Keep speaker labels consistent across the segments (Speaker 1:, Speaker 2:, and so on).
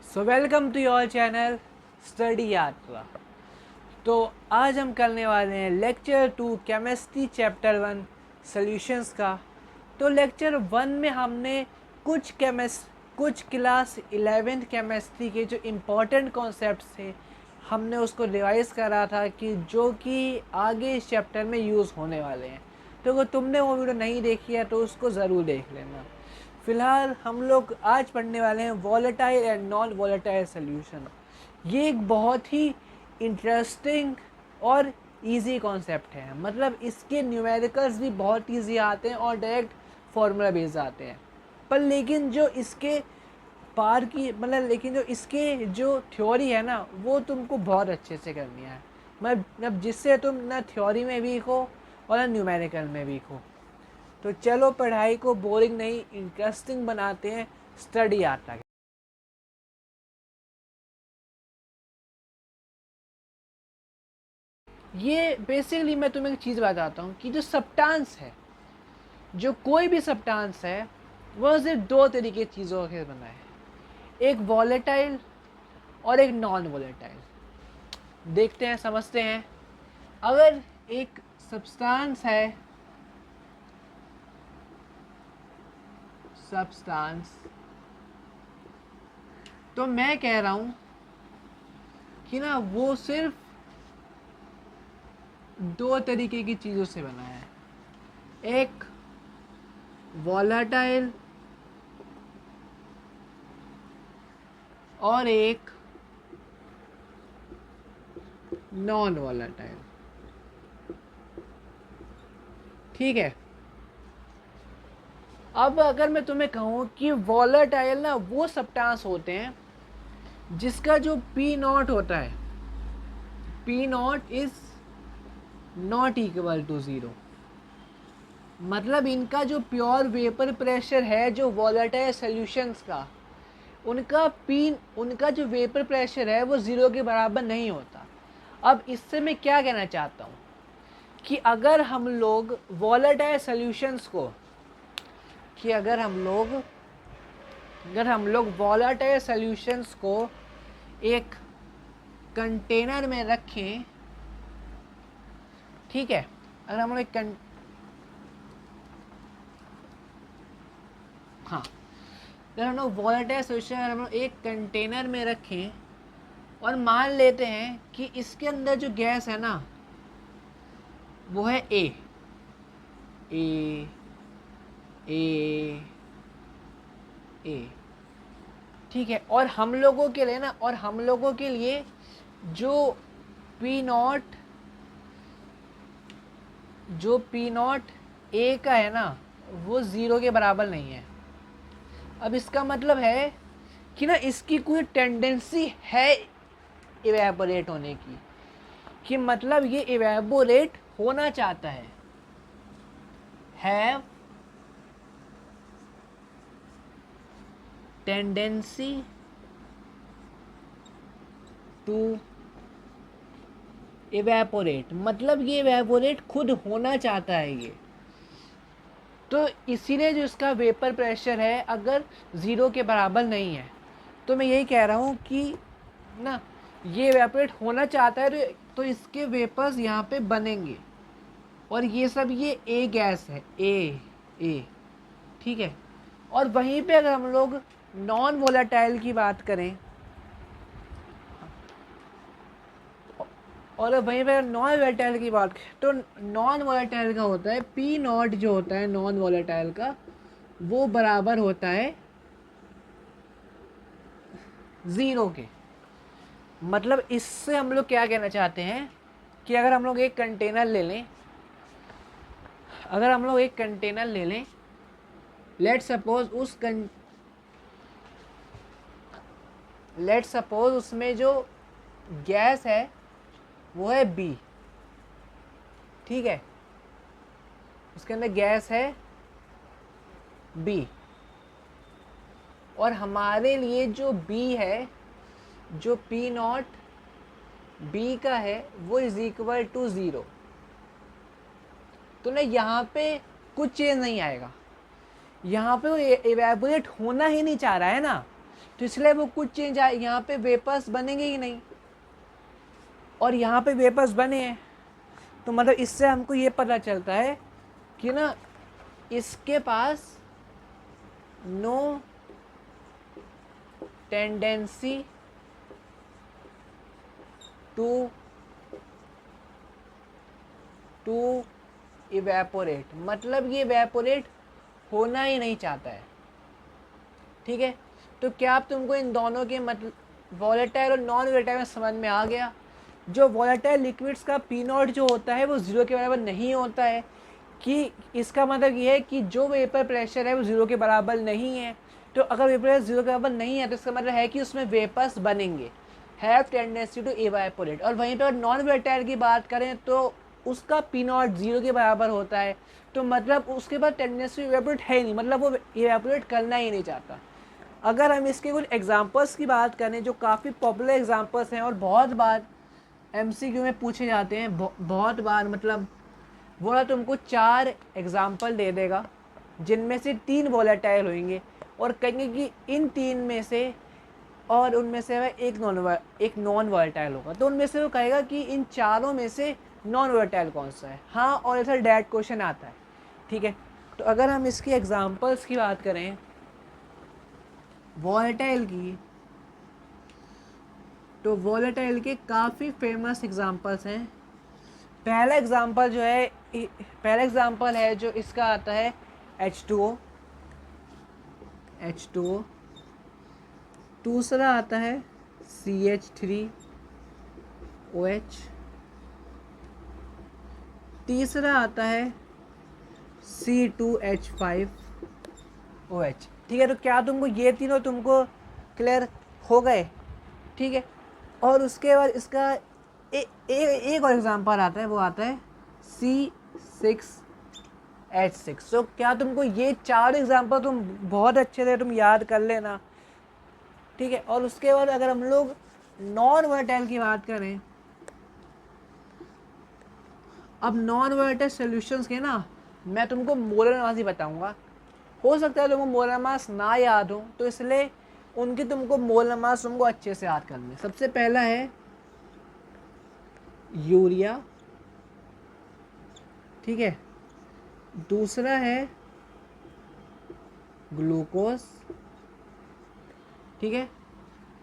Speaker 1: So welcome to your channel study Yatra. तो आज हम करने वाले हैं लेक्चर 2 केमिस्ट्री चैप्टर 1 सॉल्यूशंस का। तो लेक्चर 1 में हमने कुछ क्लास 11th केमिस्ट्री के जो इम्पोर्टेंट कॉन्सेप्ट्स थे हमने उसको रिवाइज़ करा था कि जो कि आगे इस चैप्टर में यूज़ होने वाले हैं। तो अगर तुमने वो वीडियो नहीं देखी है तो उसको ज़रूर देख लेना। फ़िलहाल हम लोग आज पढ़ने वाले हैं volatile and non volatile solution. ये एक बहुत ही इंटरेस्टिंग और इजी कॉन्सेप्ट है। मतलब इसके न्यूमेरिकल्स भी बहुत इजी आते हैं और डायरेक्ट फार्मूला बेस्ड आते हैं। पर लेकिन जो इसके इसके जो थ्योरी है ना वो तुमको बहुत अच्छे से करनी है। मतलब जिससे तुम ना थ्योरी में वीक हो और ना न्यूमेरिकल में वीक हो। तो चलो पढ़ाई को बोरिंग नहीं इंटरेस्टिंग बनाते हैं। स्टडी आता है। ये बेसिकली मैं तुम्हें एक चीज़ बताता हूँ कि जो सब्सटेंस है, जो कोई भी सब्सटेंस है, वह सिर्फ दो तरीके की चीज़ों से बना है, एक वॉलेटाइल और एक नॉन वॉलेटाइल। देखते हैं, समझते हैं। अगर एक सब्सटेंस है, सब्सटेंस, तो मैं कह रहा हूँ कि ना वो सिर्फ दो तरीके की चीज़ों से बना है, एक वॉलेटाइल और एक नॉन वॉलेटाइल। ठीक है। अब अगर मैं तुम्हें कहूँ कि वॉलेटाइल ना वो सब्सटेंस होते हैं जिसका जो पी नॉट होता है, P not is not equal to 0। मतलब इनका जो प्योर वेपर प्रेशर है जो वॉलेटाइल सॉल्यूशंस का, उनका जो वेपर प्रेशर है वो 0 के बराबर नहीं होता। अब इससे मैं क्या कहना चाहता हूँ कि अगर हम लोग वॉलेटाइल सॉल्यूशंस को वॉलेटाइल सॉल्यूशंस को एक कंटेनर में रखें, ठीक है, अगर हम लोग अगर हम लोग वॉलेटाइल सॉल्यूशन अगर हम लोग एक कंटेनर में रखें और मान लेते हैं कि इसके अंदर जो गैस है ना वो है ए ए ए ए, ठीक है। और हम लोगों के लिए जो पी नॉट ए का है ना वो 0 के बराबर नहीं है। अब इसका मतलब है कि ना इसकी कोई टेंडेंसी है इवेपोरेट होने की, कि मतलब ये इवेपोरेट होना चाहता है, हैव टेंडेंसी टू इवेपोरेट, मतलब ये इवेपोरेट खुद होना चाहता है ये। तो इसीलिए जो इसका वेपर प्रेशर है अगर 0 के बराबर नहीं है, तो मैं यही कह रहा हूँ कि ना ये इवेपोरेट होना चाहता है तो इसके वेपर्स यहाँ पे बनेंगे। और ये सब ये ए गैस है, ए, ठीक है। और वहीं पे अगर हम लोग नॉन वोलेटाइल की बात करें, और वहीं पे नॉन वोलेटाइल की बात करें, तो नॉन वोलेटाइल का होता है पी नॉट, जो होता है नॉन वोलेटाइल का वो बराबर होता है 0 के। मतलब इससे हम लोग क्या कहना चाहते हैं कि अगर हम लोग एक कंटेनर ले लें, लेट सपोज उसमें जो गैस है वो है बी, ठीक है, उसके अंदर गैस है बी, और हमारे लिए जो बी है, जो पी नॉट बी का है वो इज इक्वल टू 0। तो ना यहाँ पे कुछ चेंज नहीं आएगा, यहाँ पे वो इवेपोरेट होना ही नहीं चाह रहा है ना, तो इसलिए वो कुछ चेंज आए, यहाँ पे वेपर्स बनेंगे ही नहीं, और यहाँ पे वेपर्स बने हैं। तो मतलब इससे हमको ये पता चलता है कि ना इसके पास नो टेंडेंसी टू इवेपोरेट, मतलब ये इवेपोरेट होना ही नहीं चाहता है। ठीक है, तो क्या आप तुमको इन दोनों के मतलब वॉलेटाइल और नॉन वॉलेटाइल में समझ में आ गया? जो वॉलेटाइल लिक्विड्स का पी नॉट जो होता है वो ज़ीरो के बराबर नहीं होता है, कि इसका मतलब ये है कि जो वेपर प्रेशर है वो ज़ीरो के बराबर नहीं है। तो अगर वेपर प्रेशर ज़ीरो के बराबर नहीं है तो इसका मतलब है कि उसमें वेपर्स बनेंगे, हैव टेंडेंसी टू इवेपोरेट। और वहीं पर नॉन वॉलेटाइल की बात करें तो उसका पी नॉट ज़ीरो के बराबर होता है, तो मतलब उसके पास टेंडेंसी इवेपोरेट है ही नहीं, मतलब वो इवेपोरेट करना ही नहीं चाहता। अगर हम इसके कुछ एग्जांपल्स की बात करें जो काफ़ी पॉपुलर एग्जांपल्स हैं और बहुत बार एमसीक्यू में पूछे जाते हैं, बहुत बार, मतलब वो ना तुमको 4 एग्जांपल दे देगा जिनमें से 3 वॉलेटाइल होंगे और कहेंगे कि इन 3 में से और उनमें से एक नॉन वॉलेटाइल होगा। तो उनमें से वो कहेगा कि इन चारों में से नॉन वॉलेटाइल कौन सा है। हाँ, और ऐसा डायरेक्ट क्वेश्चन आता है। ठीक है, तो अगर हम इसकी एग्जांपल्स की बात करें वॉलेटाइल की, तो वॉलेटाइल के काफ़ी फेमस एग्जांपल्स हैं। पहला एग्जांपल है जो इसका आता है H2O। दूसरा आता है CH3OH। तीसरा आता है C2H5OH। ठीक है, तो क्या तुमको ये तीनों तुमको क्लियर हो गए? ठीक है, और उसके बाद इसका एक और एग्जांपल आता है, वो आता है C6H6। तो क्या तुमको ये 4 एग्जांपल तुम बहुत अच्छे से तुम याद कर लेना। ठीक है, और उसके बाद अगर हम लोग नॉन वॉलेटाइल की बात करें, अब नॉन वॉलेटाइल सॉल्यूशंस के ना मैं तुमको मोलर मास ही बताऊंगा। हो सकता है तुमको मोलर मास ना याद हो, तो इसलिए उनकी तुमको मोलर मास तुमको अच्छे से याद करनी है। सबसे पहला है यूरिया, ठीक है, दूसरा है ग्लूकोज, ठीक है,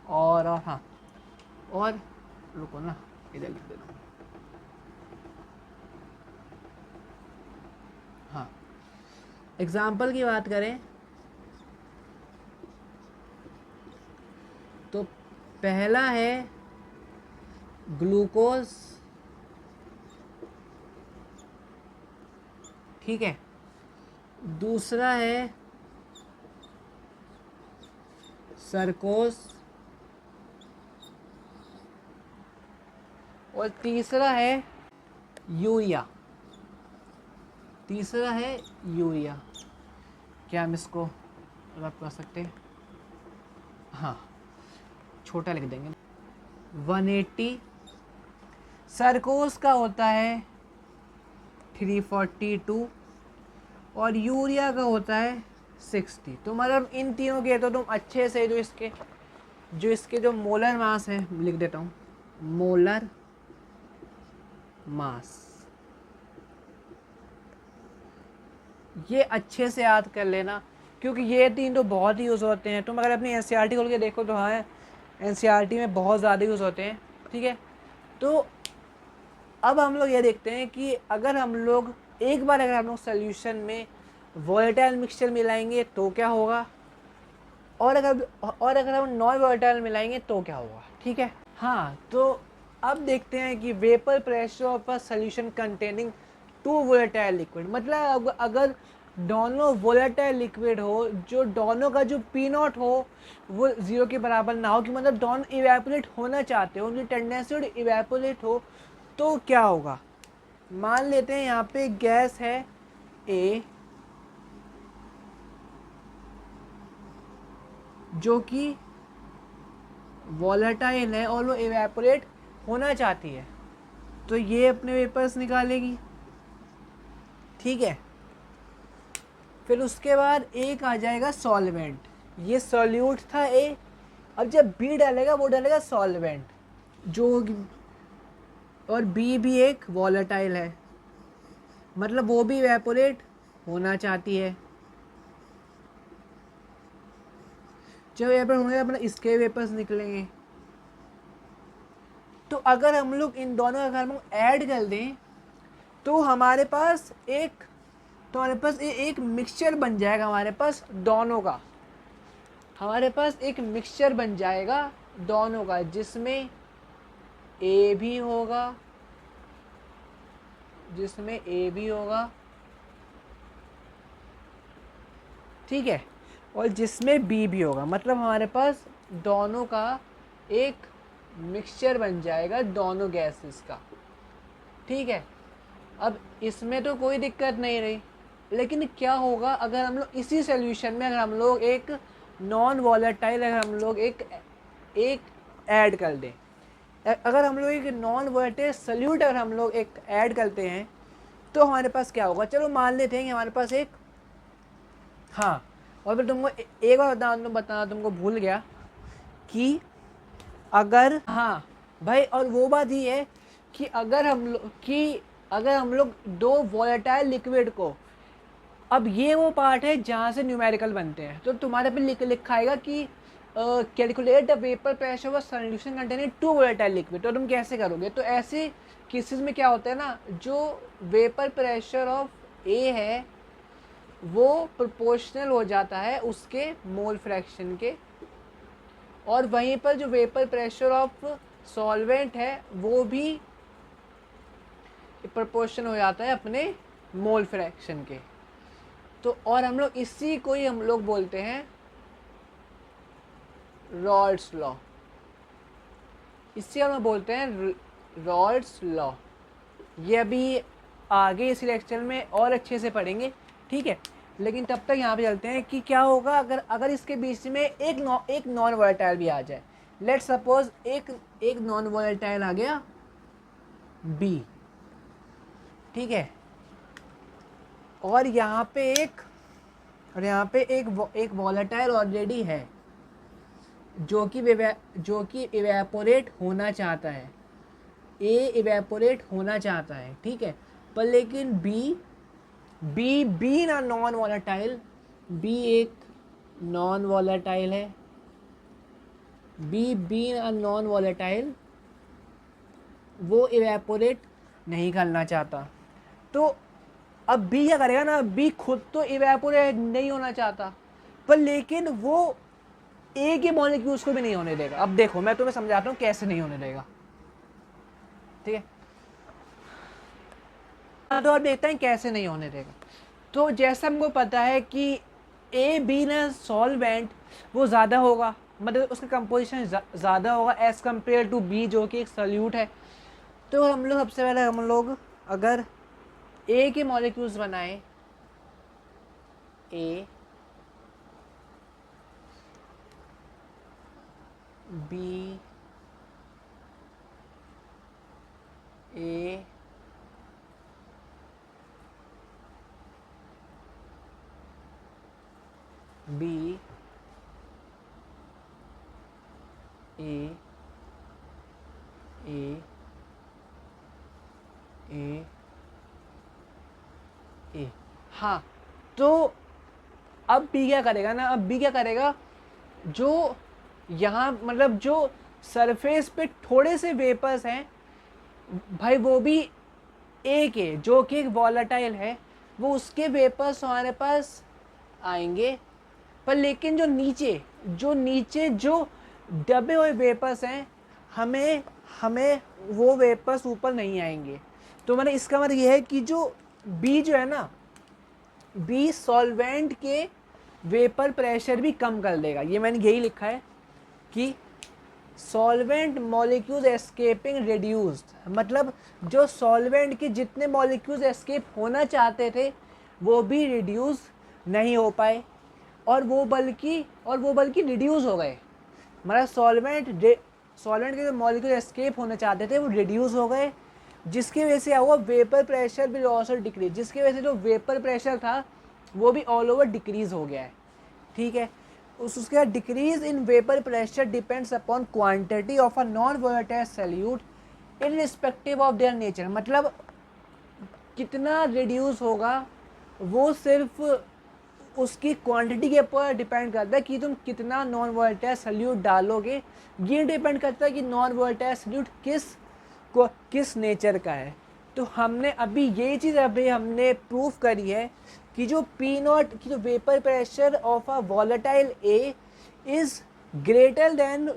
Speaker 1: और हाँ, और रुको ना, इधर लिख देता हूँ। हाँ, एग्जाम्पल की बात करें तो पहला है ग्लूकोज, ठीक है, दूसरा है सरकोज, और तीसरा है यूरिया। क्या हम इसको रब कर सकते हैं? हाँ, छोटा लिख देंगे। 180 सरकोज का होता है 342 और यूरिया का होता है 60। तो मतलब इन तीनों के तो तुम अच्छे से जो इसके जो मोलर मास है लिख देता हूँ, मोलर मास, ये अच्छे से याद कर लेना, क्योंकि ये तीन तो बहुत ही यूज़ होते हैं। तुम अगर अपनी एनसीईआरटी खोल के देखो तो हाँ, एनसीईआरटी में बहुत ज़्यादा यूज़ होते हैं। ठीक है, तो अब हम लोग ये देखते हैं कि अगर हम लोग सोल्यूशन में वोलेटाइल मिक्सचर मिलाएंगे तो क्या होगा, और अगर हम नॉन वोलेटाइल मिलाएंगे तो क्या होगा। ठीक है, हाँ, तो अब देखते हैं कि vapour pressure of a solution containing 2 volatile liquid, मतलब अगर दोनों वोलेटाइल लिक्विड हो, जो दोनों का जो पी नॉट हो वो 0 के बराबर ना हो, कि मतलब दोनों इवेपोरेट होना चाहते हो, उनकी टेंडेंसी इवेपोरेट हो, तो क्या होगा। मान लेते हैं यहाँ पे गैस है ए जो कि वॉलेटाइल है और वो इवेपोरेट होना चाहती है, तो ये अपने वेपर्स निकालेगी। ठीक है, फिर उसके बाद एक आ जाएगा सॉल्वेंट, ये सॉल्यूट था ए अब जब बी डालेगा वो डालेगा सॉल्वेंट जो, और बी भी एक वॉलेटाइल है, मतलब वो भी इवेपोरेट होना चाहती है। जब वेपर होंगे अपना इसके वेपर्स निकलेंगे। तो अगर हम लोग इन दोनों का अगर हम ऐड कर दें तो हमारे पास एक मिक्सचर बन जाएगा, हमारे पास दोनों का, हमारे पास एक मिक्सचर बन जाएगा दोनों का, जिसमें ए भी होगा, ठीक है, और जिसमें बी भी होगा, मतलब हमारे पास दोनों का एक मिक्सचर बन जाएगा दोनों गैसेस का, ठीक है। अब इसमें तो कोई दिक्कत नहीं रही, लेकिन क्या होगा अगर हम लोग इसी सोल्यूशन में अगर हम लोग एक नॉन वॉलेटाइल अगर हम लोग एक ऐड कर दें, अगर हम लोग एक नॉन वॉलेटाइल सल्यूट अगर हम लोग एक ऐड करते हैं तो हमारे पास क्या होगा। चलो मान लेते हैं कि हमारे पास एक, हाँ, और फिर तुमको एक बार बताना तुमको भूल गया कि अगर, हाँ भाई, और वो बात ही है कि अगर हम लोग दो वॉलेटाइल लिक्विड को, अब ये वो पार्ट है जहाँ से न्यूमेरिकल बनते हैं, तो तुम्हारे पे लिखा आएगा कि calculate the vapour pressure of solution containing two volatile liquid. तो तुम कैसे करोगे, तो ऐसे केसेस में क्या होता है ना, जो वेपर प्रेशर ऑफ ए है वो प्रोपोर्शनल हो जाता है उसके मोल फ्रैक्शन के, और वहीं पर जो वेपर प्रेशर ऑफ सॉल्वेंट है वो भी प्रोपोर्शन हो जाता है अपने मोल फ्रैक्शन के। तो और हम लोग इसी को ही हम लोग बोलते हैं रॉल्स लॉ, इसी हम लोग बोलते हैं रॉल्स लॉ। ये अभी आगे इस लेक्चर में और अच्छे से पढ़ेंगे, ठीक है, लेकिन तब तक यहाँ पे चलते हैं कि क्या होगा अगर इसके बीच में एक नॉन वॉलेटाइल भी आ जाए। लेट सपोज एक नॉन वॉलेटाइल आ गया बी, ठीक है, और यहाँ पे एक वॉलेटाइल ऑलरेडी है जो कि इवेपोरेट होना चाहता है, ए इवेपोरेट होना चाहता है, ठीक है, पर लेकिन बी ना नॉन वॉलेटाइल, बी एक नॉन वॉलेटाइल है, बी ना नॉन वॉलेटाइल, वो इवेपोरेट नहीं करना चाहता। तो अब बी क्या करेगा ना, बी खुद तो इवेपोरेट नहीं होना चाहता, पर लेकिन वो ए के मॉलिक्यूल्स को भी नहीं होने देगा। अब देखो मैं तुम्हें समझाता हूँ कैसे नहीं होने देगा, ठीक है, तो अब देखते हैं कैसे नहीं होने देगा। तो जैसा हमको पता है कि ए बी ना सॉल्वेंट वो ज़्यादा होगा, मतलब उसका कंपोजिशन ज़्यादा होगा एज़ कम्पेयर टू बी जो कि एक सल्यूट है। तो हम लोग सबसे पहले हम लोग अगर ए के मॉलिक्यूल्स बनाएं, ए बी ए बी ए ए ए ए, हाँ, तो अब बी क्या करेगा ना, अब बी क्या करेगा, जो यहाँ मतलब जो सरफेस पे थोड़े से वेपर्स हैं भाई, वो भी ए के जो कि एक वॉलेटाइल है, वो उसके वेपर्स हमारे पास आएंगे, पर लेकिन जो नीचे जो दबे हुए वेपर्स हैं हमें वो वेपर्स ऊपर नहीं आएंगे। तो मैंने इसका मतलब ये है कि जो बी जो है ना, बी सॉल्वेंट के वेपर प्रेशर भी कम कर देगा। ये मैंने यही लिखा है कि सॉल्वेंट मॉलिक्यूल्स एस्केपिंग रिड्यूस्ड, मतलब जो सॉल्वेंट के जितने मॉलिक्यूल्स एस्केप होना चाहते थे वो भी रिड्यूस नहीं हो पाए, और वो बल्कि रिड्यूस हो गए। मतलब सॉल्वेंट के जो मॉलिक्यूल एस्केप होना चाहते थे वो रिड्यूस हो गए, जिसकी वजह से क्या हुआ, वेपर प्रेशर भी ऑल्सो डिक्रीज, जिसकी वजह से जो वेपर प्रेशर था वो भी ऑल ओवर डिक्रीज हो गया है, ठीक है। उसके बाद decrease in vapour pressure depends upon quantity of a non volatile solute in respective of their nature, मतलब कितना रिड्यूस होगा वो सिर्फ उसकी क्वांटिटी के ऊपर डिपेंड करता है कि तुम कितना नॉन वोलेटाइल सॉल्यूट डालोगे। ये डिपेंड करता है कि नॉन वोलेटाइल सॉल्यूट किस नेचर का है। तो हमने अभी ये चीज़ हमने प्रूफ करी है कि जो पी नॉट की जो vapour pressure of a volatile A is greater than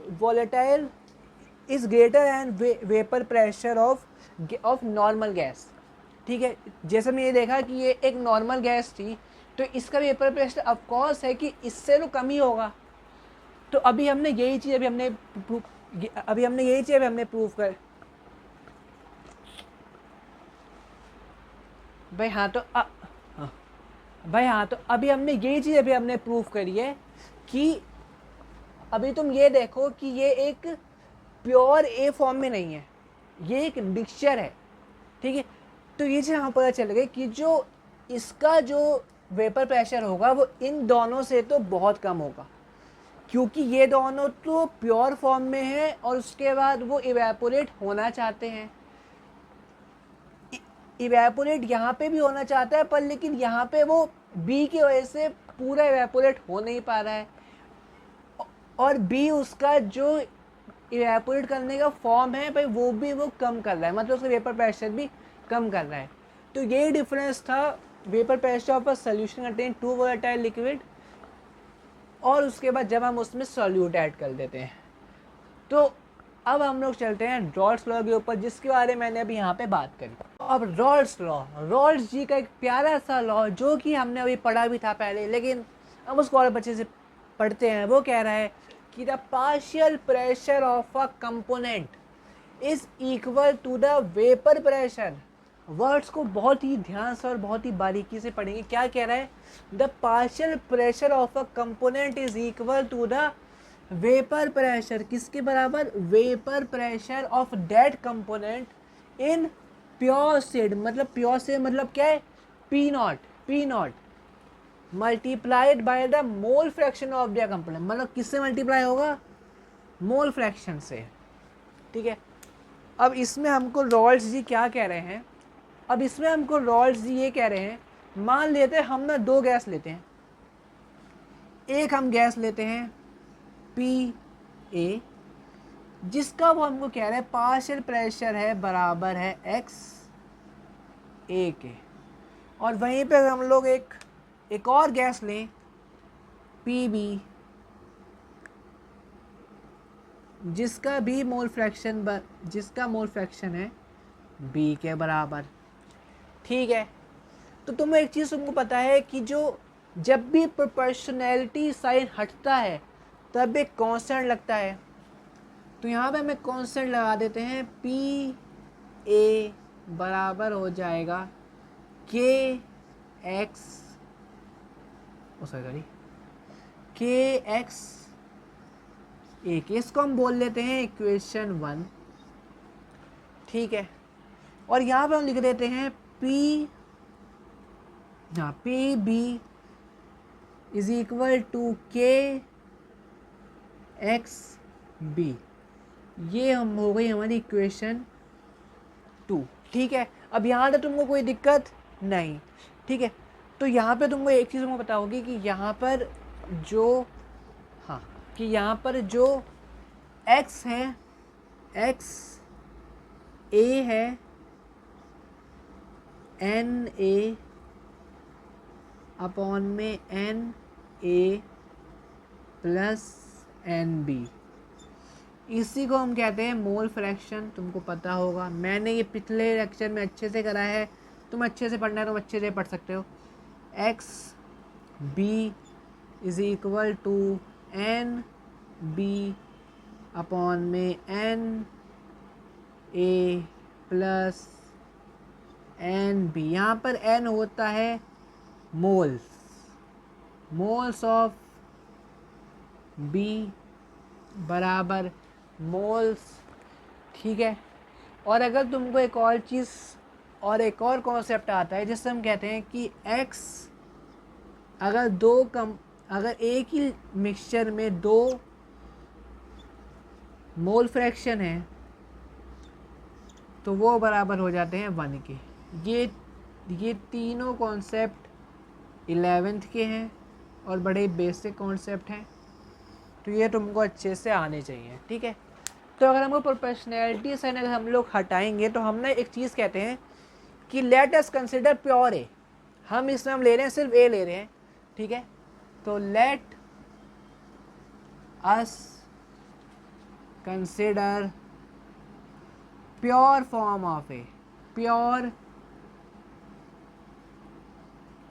Speaker 1: vapour pressure of normal gas. ठीक है, जैसे हमने ये देखा कि ये एक नॉर्मल गैस थी तो इसका वेपर प्रेशर ऑफकोर्स है कि इससे तो कम ही होगा। तो अभी हमने यही चीज़ हमने प्रूफ कर भाई हाँ तो अभी हमने यही चीज़ हमने प्रूफ करी है कि अभी तुम ये देखो कि ये एक प्योर ए फॉर्म में नहीं है, ये एक मिक्सचर है। ठीक है, तो ये चीज़ हमें पता चल गई कि जो इसका जो वेपर प्रेशर होगा वो इन दोनों से तो बहुत कम होगा, क्योंकि ये दोनों तो प्योर फॉर्म में है और उसके बाद वो इवेपोरेट होना चाहते हैं। इवेपोरेट यहाँ पे भी होना चाहता है पर लेकिन यहाँ पे वो बी की वजह से पूरा इवेपोरेट हो नहीं पा रहा है, और बी उसका जो इवेपोरेट करने का फॉर्म है भाई वो कम कर रहा है, मतलब उसका वेपर प्रेशर भी कम कर रहा है। तो यही डिफरेंस था vapour pressure of a solution contain two volatile liquid, और उसके बाद जब हम उसमें सॉल्यूट ऐड कर देते हैं। तो अब हम लोग चलते हैं रॉल्स लॉ के ऊपर, जिसके बारे में मैंने अभी यहाँ पे बात करी। अब रॉल्स जी का एक प्यारा सा लॉ जो कि हमने अभी पढ़ा भी था पहले, लेकिन हम उसको और अच्छे से पढ़ते हैं। वो कह रहा है कि the partial pressure of a component is equal to the vapour pressure. Words को बहुत ही ध्यान से और बहुत ही बारीकी से पढ़ेंगे। क्या कह रहा है? The partial pressure of a component is equal to the vapour pressure, किसके बराबर? Vapour pressure of that component in pure state. मतलब प्योर स्टेट मतलब क्या है? P not multiplied by the mole fraction of the component. मतलब किससे multiply होगा? Mole fraction से। ठीक है, अब इसमें हमको रॉल्स जी क्या कह रहे हैं? अब इसमें हमको रॉल्स जी ये कह रहे हैं, मान लेते हैं हम ना दो गैस लेते हैं। एक हम गैस लेते हैं पी ए, जिसका वो हमको कह रहे हैं पार्शियल प्रेशर है बराबर है एक्स ए के, और वहीं पे हम लोग एक और गैस लें पी बी, जिसका मोल फ्रैक्शन है बी के बराबर। ठीक है, तो तुम्हें एक चीज़ तुमको पता है कि जब भी प्रोपोर्शनैलिटी साइन हटता है तब एक कांस्टेंट लगता है। तो यहाँ पे हमें कांस्टेंट लगा देते हैं, पी ए बराबर हो जाएगा के एक्स ए के। इसको हम बोल लेते हैं इक्वेशन 1। ठीक है, और यहाँ पे हम लिख देते हैं P B is equal to K X B. ये हम हो गई हमारी इक्वेशन 2। ठीक है, अब यहाँ तक तुमको कोई दिक्कत नहीं। ठीक है, तो यहाँ पे तुमको एक चीज़ पता होगी कि यहाँ पर जो x है, x a है n a अपॉन में n a plus n b, इसी को हम कहते हैं मोल फ्रैक्शन। तुमको पता होगा, मैंने ये पिछले लेक्चर में अच्छे से करा है, तुम अच्छे से पढ़ना है तुम अच्छे से पढ़ सकते हो। X B is equal to N B upon में N A plus N B. यहाँ पर एन होता है मोल्स ऑफ बी बराबर मोल्स। ठीक है, और अगर तुमको एक और कॉन्सेप्ट आता है जिससे हम कहते हैं कि x अगर अगर एक ही मिक्सचर में 2 मोल फ्रैक्शन है तो वो बराबर हो जाते हैं 1 के। ये तीनों कॉन्सेप्ट 11th के हैं और बड़े बेसिक कॉन्सेप्ट हैं, तो ये तुमको अच्छे से आने चाहिए, ठीक है। तो अगर हमको प्रोपोर्शनैलिटी साइन अगर हम लोग हटाएंगे तो हम ना एक चीज़ कहते हैं कि लेट अस कंसिडर प्योर ए। हम इसमें हम ले रहे हैं सिर्फ ए ले रहे हैं, ठीक है। तो let us consider pure form of A, pure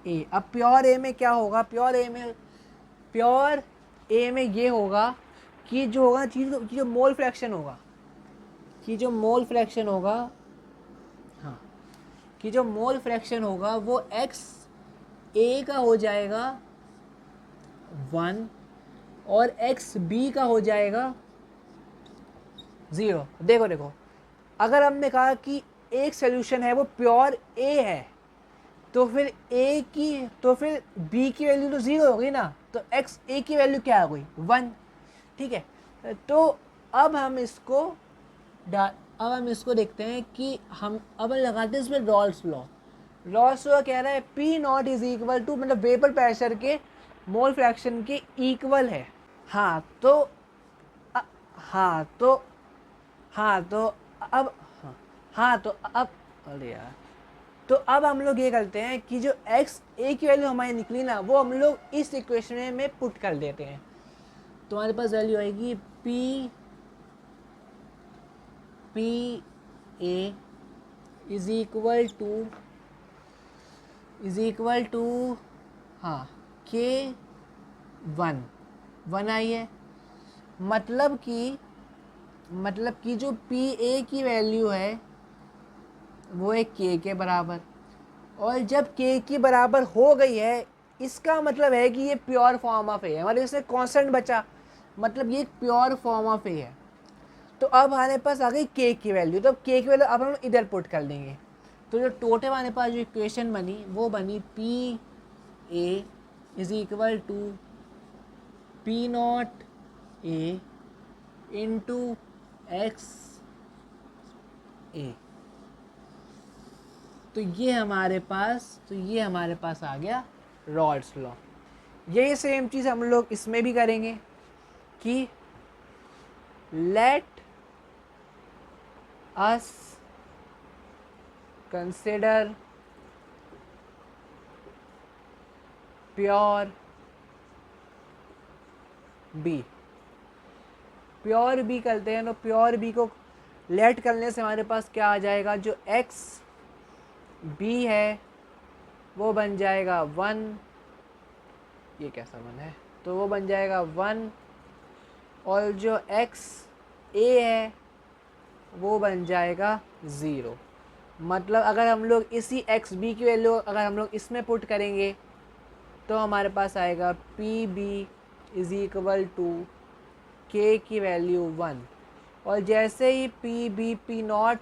Speaker 1: A. अब प्योर ए में क्या होगा, प्योर ए में ये होगा कि जो होगा चीज़ की जो मोल फ्रैक्शन होगा, हाँ, कि जो मोल फ्रैक्शन होगा वो एक्स ए का हो जाएगा 1 और एक्स बी का हो जाएगा 0। देखो अगर हमने कहा कि एक सोल्यूशन है वो प्योर ए है तो फिर बी की वैल्यू तो 0 होगी ना, तो एक्स ए की वैल्यू क्या हो गई 1, ठीक है। तो अब हम इसको देखते हैं कि हम अब लगाते हैं इसमें रॉल्स लॉ कह रहा है P not is equal to, मतलब वेपर प्रेशर के मोल फ्रैक्शन के इक्वल है। अरे यार, तो अब हम लोग ये करते हैं कि जो एक्स ए की वैल्यू हमारी निकली ना वो हम लोग इस इक्वेशन में पुट कर देते हैं। तो हमारे पास वैल्यू आएगी P A is equal to हाँ के 1 आई है। मतलब कि जो पी ए की वैल्यू है वो है के बराबर, और जब के की बराबर हो गई है इसका मतलब है कि ये प्योर फॉर्म ऑफ ए है, मतलब इसमें कांस्टेंट बचा, मतलब ये प्योर फॉर्म ऑफ ए है। तो अब हमारे पास आ गई के की वैल्यू, तो के की वैल्यू अब हम इधर पुट कर देंगे। तो जो टोटल हमारे पास जो इक्वेशन बनी वो बनी P A is equal to P not A into X A. तो ये हमारे पास आ गया रॉल्स लॉ। यही सेम चीज़ हम लोग इसमें भी करेंगे कि let us consider pure B करते हैं। तो प्योर बी को लेट करने से हमारे पास क्या आ जाएगा, जो एक्स बी है वो बन जाएगा 1, ये कैसा 1 है, तो वो बन जाएगा 1, और जो एक्स ए है वो बन जाएगा 0। मतलब अगर हम लोग इसी एक्स बी की वैल्यू अगर हम लोग इसमें पुट करेंगे तो हमारे पास आएगा P B is equal to K की वैल्यू 1, और जैसे ही पी बी पी नॉट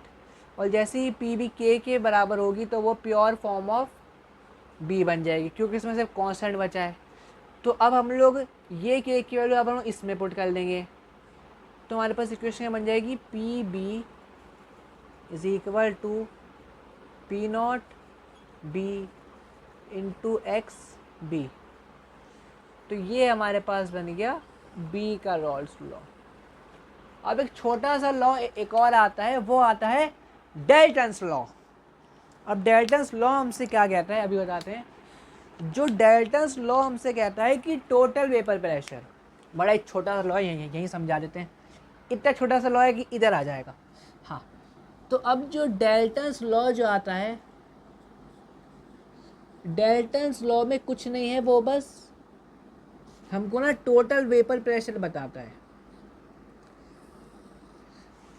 Speaker 1: और जैसे ही पी बी के बराबर होगी तो वो प्योर फॉर्म ऑफ बी बन जाएगी, क्योंकि इसमें सिर्फ कांस्टेंट बचा है। तो अब हम लोग ये के की वैल्यू अब हम इसमें पुट कर देंगे, तो हमारे पास इक्वेशन बन जाएगी P B is equal to P not B into X B. तो ये हमारे पास बन गया बी का रॉल्स लॉ। अब एक छोटा सा लॉ एक और आता है, वो आता है डाल्टन्स लॉ। अब डाल्टन्स लॉ हमसे क्या कहता है अभी बताते हैं। जो डाल्टन्स लॉ हमसे कहता है कि टोटल वेपर प्रेशर, बड़ा एक छोटा सा लॉ है, यहीं समझा देते हैं। इतना छोटा सा लॉ है कि इधर आ जाएगा। हाँ, तो अब जो डाल्टन्स लॉ जो आता है, डाल्टन्स लॉ में कुछ नहीं है, वो बस हमको ना टोटल वेपर प्रेशर बताता है।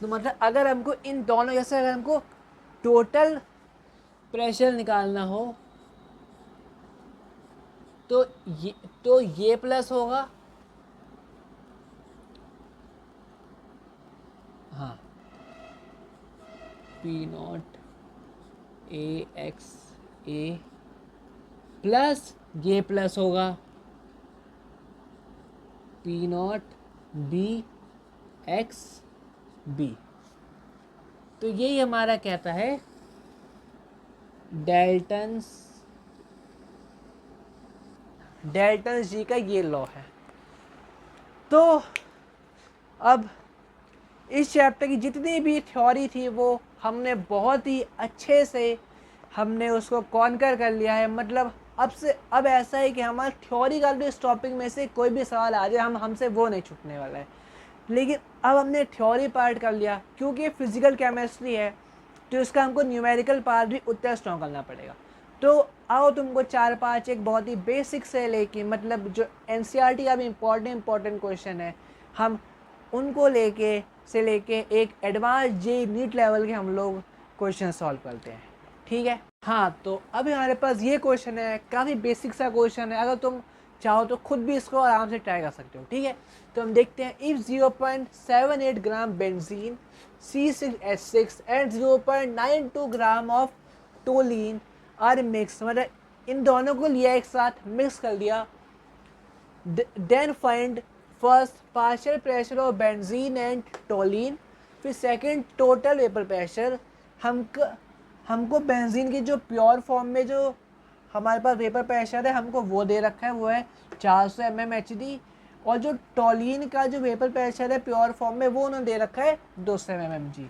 Speaker 1: तो मतलब अगर हमको इन दोनों, जैसे अगर हमको टोटल प्रेशर निकालना हो तो ये प्लस होगा, हाँ, P not A X A plus ये प्लस होगा, P not B X B. तो यही हमारा कहता है डेल्टन्स जी का ये लॉ है। तो अब इस चैप्टर की जितनी भी थ्योरी थी वो हमने बहुत ही अच्छे से हमने उसको कॉन्कर कर लिया है। मतलब अब ऐसा है कि हमारा थ्योरी का भी इस टॉपिक में से कोई भी सवाल आ जाए हमसे वो नहीं छूटने वाला है। लेकिन अब हमने थ्योरी पार्ट कर लिया, क्योंकि ये फिजिकल केमिस्ट्री है तो इसका हमको न्यूमेरिकल पार्ट भी उतना स्ट्रॉन्ग करना पड़ेगा। तो आओ तुमको 4-5 एक बहुत ही बेसिक से लेके मतलब जो एनसीईआरटी का भी इम्पोर्टेंट क्वेश्चन है हम उनको लेके एक एडवांस जे नीट लेवल के हम लोग क्वेश्चन सॉल्व करते हैं। ठीक है। हाँ, तो अभी हमारे पास ये क्वेश्चन है, काफ़ी बेसिक सा क्वेश्चन है। अगर तुम चाहो तो खुद भी इसको आराम से ट्राई कर सकते हो। ठीक है, तो हम देखते हैं। If 0.78 gram benzene C6H6 and 0.92 gram of toluene are mix, मतलब इन दोनों को लिया एक साथ मिक्स कर दिया। Then find first partial pressure of benzene and toluene, फिर सेकंड टोटल वेपर प्रेशर। हमको बेंजीन की जो प्योर फॉर्म में जो हमारे पास वेपर प्रेशर है हमको वो दे रखा है, वो है 400 mmHg। और जो टोलिन का जो वेपर प्रेशर है प्योर फॉर्म में वो उन्होंने दे रखा है 200 mmHg।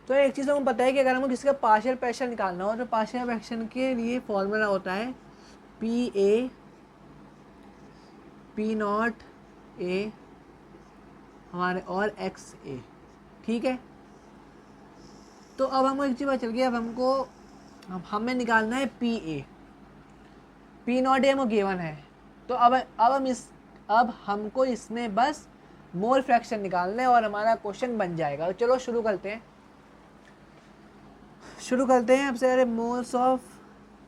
Speaker 1: तो एक चीज़ हमको पता है कि अगर हमको किसी का पार्शियल प्रेशर निकालना हो तो पार्शियल प्रेशर के लिए फॉर्मूला होता है पी नॉट ए हमारे और एक्स ए। ठीक है, तो अब हमको एक चीज़ पता चल गई। अब हमें निकालना है पी नॉट ए हमको गिवन है। तो अब हमको इसमें बस मोल फ्रैक्शन निकालना है और हमारा क्वेश्चन बन जाएगा। तो चलो शुरू करते हैं। सबसे पहले मोल्स ऑफ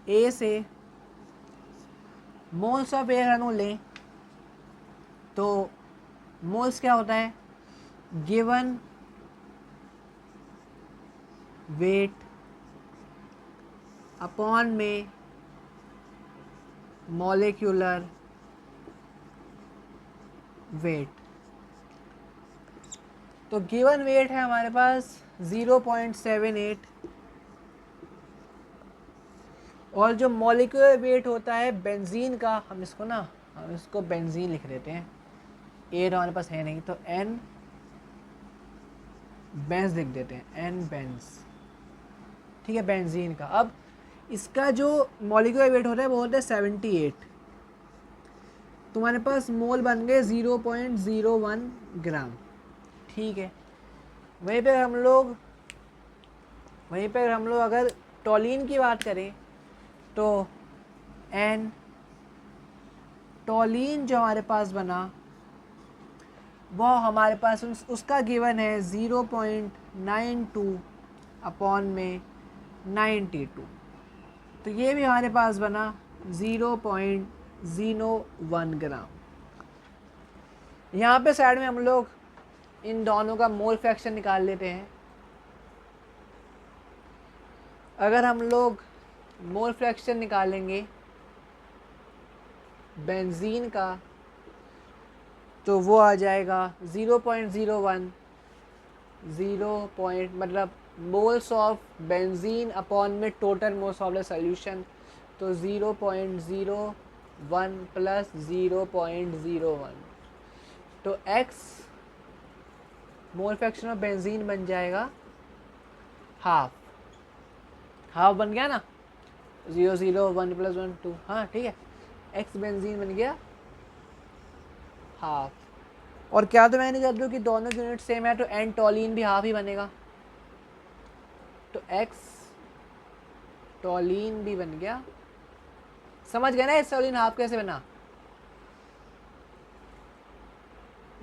Speaker 1: ए से मोल्स ऑफ ए अगर हम लें तो मोल्स क्या होता है, गिवन वेट अपॉन में मॉलिक्यूलर वेट। तो गिवन वेट है हमारे पास 0.78 और जो मॉलिक्यूलर वेट होता है बेंजीन का, हम इसको बेंजीन लिख देते हैं। ए तो हमारे पास है नहीं तो एन बेंज लिख देते हैं, एन बेंज। ठीक है, बेंजीन का। अब इसका जो मॉलिक्यूलर वेट होता है वो होता है 78। तुम्हारे पास मोल बन गए 0.01 ग्राम। ठीक है, वहीं पे हम लोग अगर टोलिन की बात करें तो एन टोलिन जो हमारे पास बना वो हमारे पास उसका गिवन है 0.92 अपॉन में 92। तो ये भी हमारे पास बना 0.01 ग्राम। यहाँ पे साइड में हम लोग इन दोनों का मोल फ्रैक्शन निकाल लेते हैं। अगर हम लोग मोल फ्रैक्शन निकालेंगे बेंजीन का तो वो आ जाएगा 0.01 मतलब मोल्स ऑफ बेंजीन अपॉन में total moles of the solution. तो 0.01 प्लस 0.01 तो x mole fraction of benzene बन जाएगा हाफ बन गया ना, 0.01 प्लस 1 2। हाँ ठीक है, x बेंजीन बन गया हाफ। और क्या तो मैंने कर दूँ कि दोनों यूनिट सेम है तो एन टोलिन भी हाफ ही बनेगा। तो x टोलिन भी बन गया। समझ गए ना एस टोलिन हाफ कैसे बना?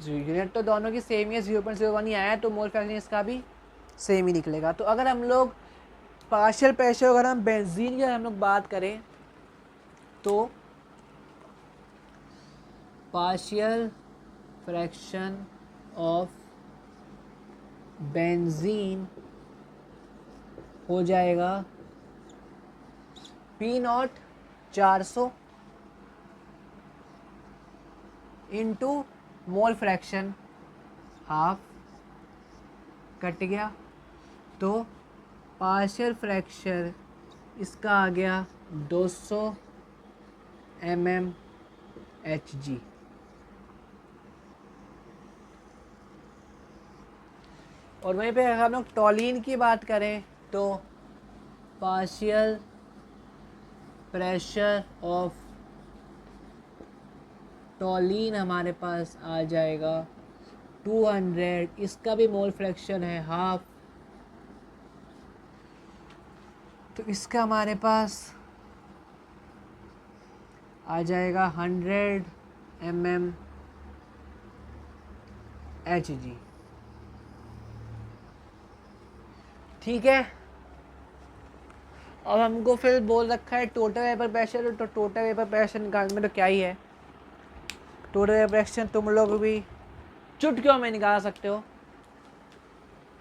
Speaker 1: यूनिट तो दोनों की सेम ही है, 0.01 ही आया तो मोल फ्रैक्शन इसका भी सेम ही निकलेगा। तो अगर हम लोग पार्शियल प्रेशर अगर हम बेंजीन की हम लोग बात करें तो पार्शियल फ्रैक्शन ऑफ बेंजीन हो जाएगा P0 400 into mole fraction half cut गया, तो पार्शियल फ्रैक्शन इसका आ गया 200 mmHg। और वहीं पे अगर हम लोग टॉलिन की बात करें तो पार्शियल प्रेशर ऑफ टॉलिन हमारे पास आ जाएगा 200, इसका भी मोल फ्रैक्शन है हाफ, तो इसका हमारे पास आ जाएगा 100 mmHg। ठीक है, अब हमको फिर बोल रखा है टोटल वेपर प्रेशर, तो टोटल वेपर प्रेशर निकालने में तो क्या ही है, टोटल वेपर प्रेशर तुम लोग भी चुटकियों में निकाल सकते हो।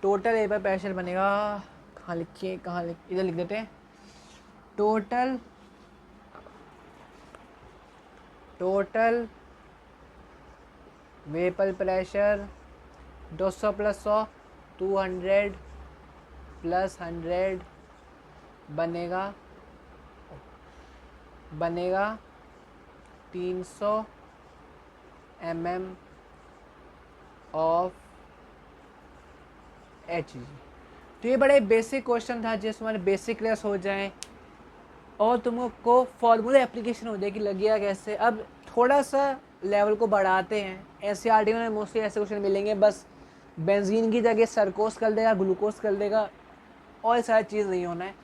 Speaker 1: टोटल वेपर प्रेशर बनेगा, कहाँ लिखिए इधर लिख देते हैं, टोटल वेपर प्रेशर 200 + 100 200 + 100 बनेगा 300 mm ऑफ Hg। तो ये बड़े बेसिक क्वेश्चन था जिसमें हमारे बेसिक क्लियर हो जाएं और तुमको फॉर्मूला एप्लीकेशन हो जाए कि लगेगा कैसे। अब थोड़ा सा लेवल को बढ़ाते हैं, एनसीईआरटी में मोस्टली ऐसे क्वेश्चन मिलेंगे, बस बेंजीन की जगह सरकोस कर देगा, ग्लूकोज कर देगा, और सारी चीज़ नहीं होना है।